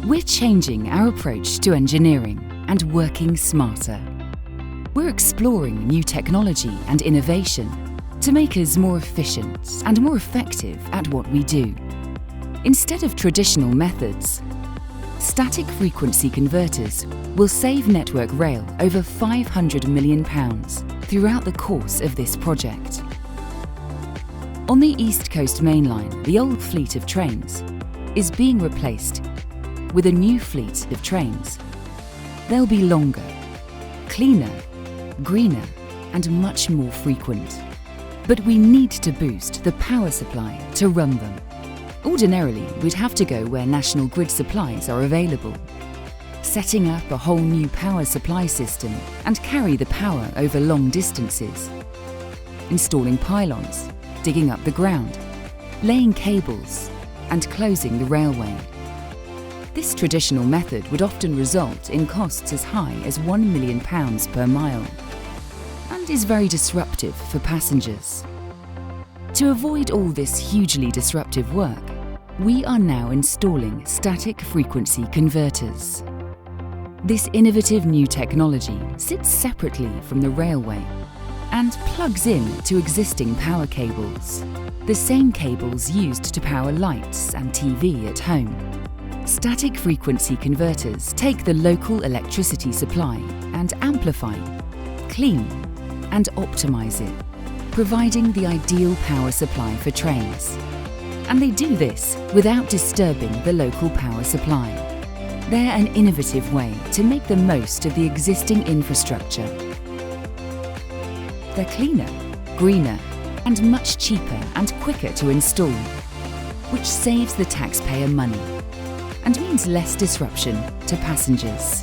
We're changing our approach to engineering and working smarter. We're exploring new technology and innovation to make us more efficient and more effective at what we do. Instead of traditional methods, static frequency converters will save Network Rail over £500 million throughout the course of this project. On the East Coast Mainline, the old fleet of trains is being replaced with a new fleet of trains. They'll be longer, cleaner, greener, and much more frequent. But we need to boost the power supply to run them. Ordinarily, we'd have to go where national grid supplies are available, setting up a whole new power supply system and carry the power over long distances, installing pylons, digging up the ground, laying cables, and closing the railway. This traditional method would often result in costs as high as £1 million per mile, and is very disruptive for passengers. To avoid all this hugely disruptive work, we are now installing static frequency converters. This innovative new technology sits separately from the railway and plugs in to existing power cables, the same cables used to power lights and TV at home. Static frequency converters take the local electricity supply and amplify, clean, and optimize it, providing the ideal power supply for trains. And they do this without disturbing the local power supply. They're an innovative way to make the most of the existing infrastructure. They're cleaner, greener, and much cheaper and quicker to install, which saves the taxpayer money and means less disruption to passengers.